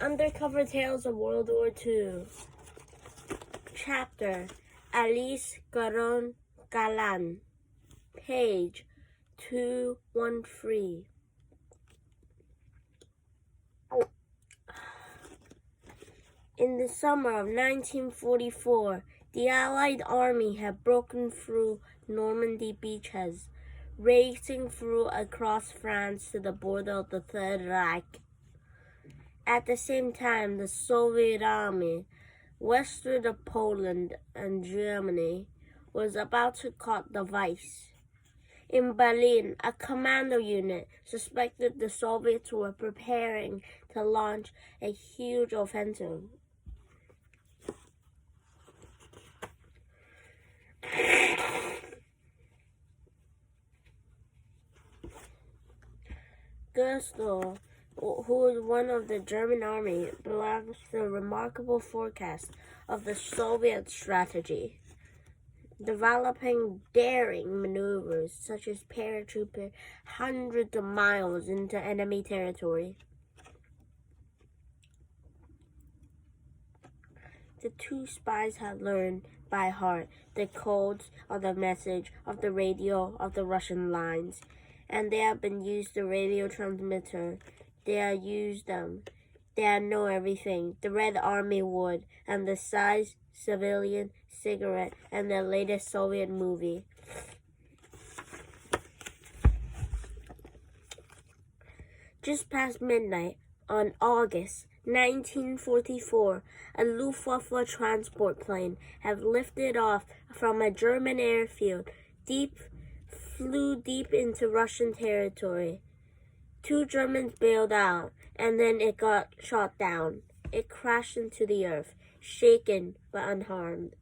Undercover Tales of World War II. Chapter Alice Garon Galan. Page 213. In the summer of 1944, the Allied army had broken through Normandy beaches, racing through across France to the border of the Third Reich. At the same time, the Soviet army, westward of Poland and Germany, was about to cut the Weiss. In Berlin, a commando unit suspected the Soviets were preparing to launch a huge offensive. Goetzl, who was one of the German army, belongs to the remarkable forecast of the Soviet strategy, developing daring maneuvers such as paratrooping hundreds of miles into enemy territory. The two spies had learned by heart the codes of the message of the radio of the Russian lines, and they had been used the radio transmitter. They had used them. They had know everything. The Red Army would, and the size, civilian, cigarette, and the latest Soviet movie. Just past midnight on August 1944, a Luftwaffe transport plane had lifted off from a German airfield, flew deep into Russian territory. Two Germans bailed out, and then it got shot down. It crashed into the earth, shaken but unharmed.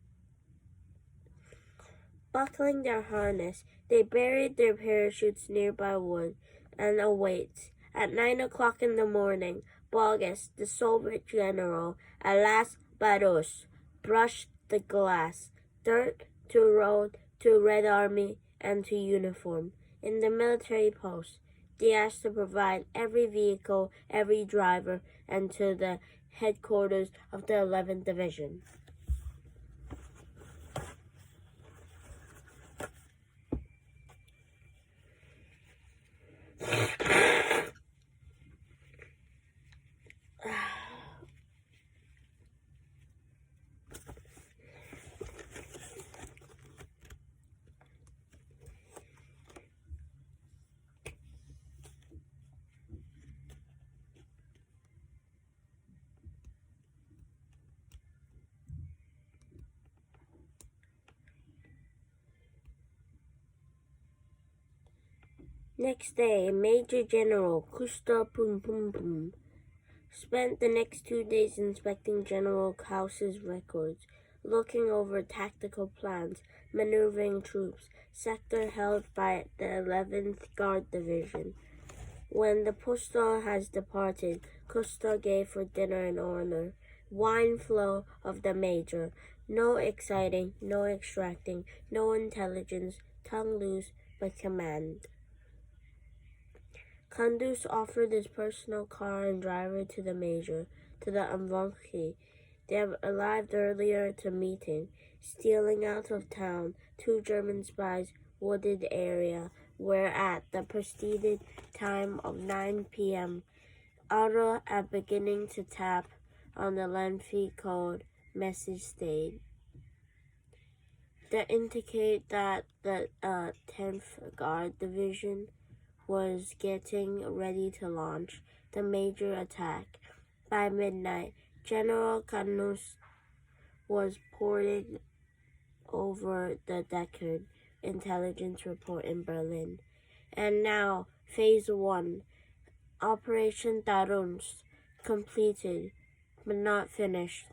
Buckling their harness, they buried their parachutes nearby wood and await. At 9 o'clock in the morning, Bogus, the Soviet general, Alas Baros, brushed the glass, dirt to road, to Red Army, and to uniform. In the military post, they asked to provide every vehicle, every driver, and to the headquarters of the 11th Division. Next day, Major General Kusta Pum spent the next 2 days inspecting General Kaus's records, looking over tactical plans, maneuvering troops, sector held by the 11th Guard Division. When the postal has departed, Kusta gave for dinner in honor. Wine flow of the Major. No exciting, no extracting, no intelligence, tongue loose, but command. Kunduz offered his personal car and driver to the Major, to the Amvonki. They have arrived earlier to meeting. Stealing out of town, two German spies, wooded area, where at the preceded time of 9 p.m., Otto at beginning to tap on the lengthy code message stayed. That indicate that the 10th Guard Division was getting ready to launch the major attack. By midnight, General Canus was poring over the Deckard intelligence report in Berlin. And now, Phase 1, Operation Taruns, completed, but not finished.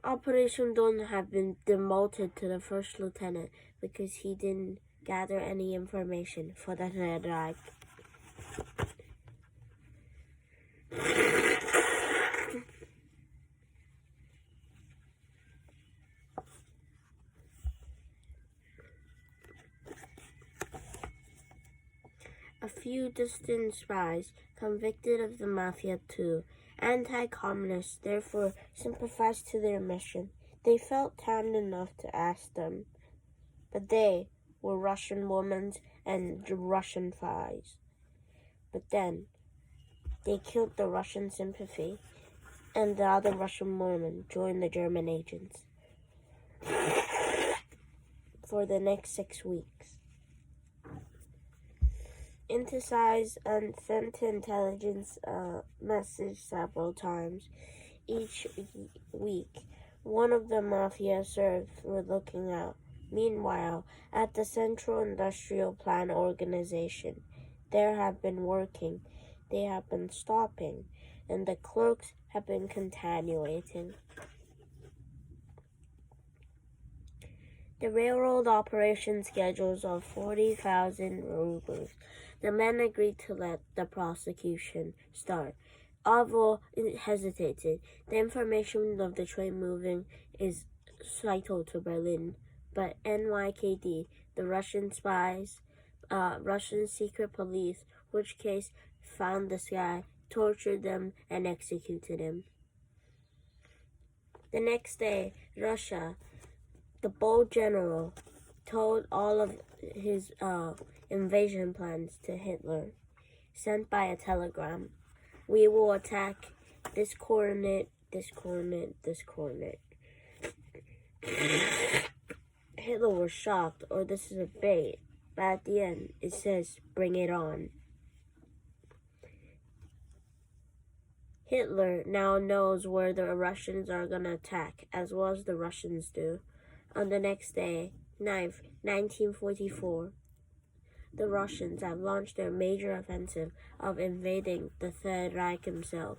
Operation Dawn had been demoted to the first lieutenant because he didn't gather any information for the Third Reich. A few distant spies, convicted of the mafia too, anti-communists, therefore sympathized to their mission. They felt tanned enough to ask them, but they were Russian women and Russian spies. But then, they killed the Russian sympathy, and the other Russian women joined the German agents for the next 6 weeks. Intersize and sent intelligence message several times each week. One of the mafia serfs were looking out. Meanwhile, at the Central Industrial Plan Organization, there have been working, they have been stopping, and the clerks have been continuating. The railroad operation schedules of 40,000 rubles. The men agreed to let the prosecution start. Although it hesitated, the information of the train moving is vital to Berlin. But NYKD, the Russian spies, Russian secret police, which case found this guy, tortured them, and executed him. The next day, Russia, the bold general, told all of his invasion plans to Hitler, sent by a telegram. We will attack this coordinate, this coordinate, this coordinate. Hitler was shocked, or this is a bait, but at the end it says, bring it on. Hitler now knows where the Russians are going to attack, as well as the Russians do. On the next day, 9th, 1944, the Russians have launched their major offensive of invading the Third Reich himself.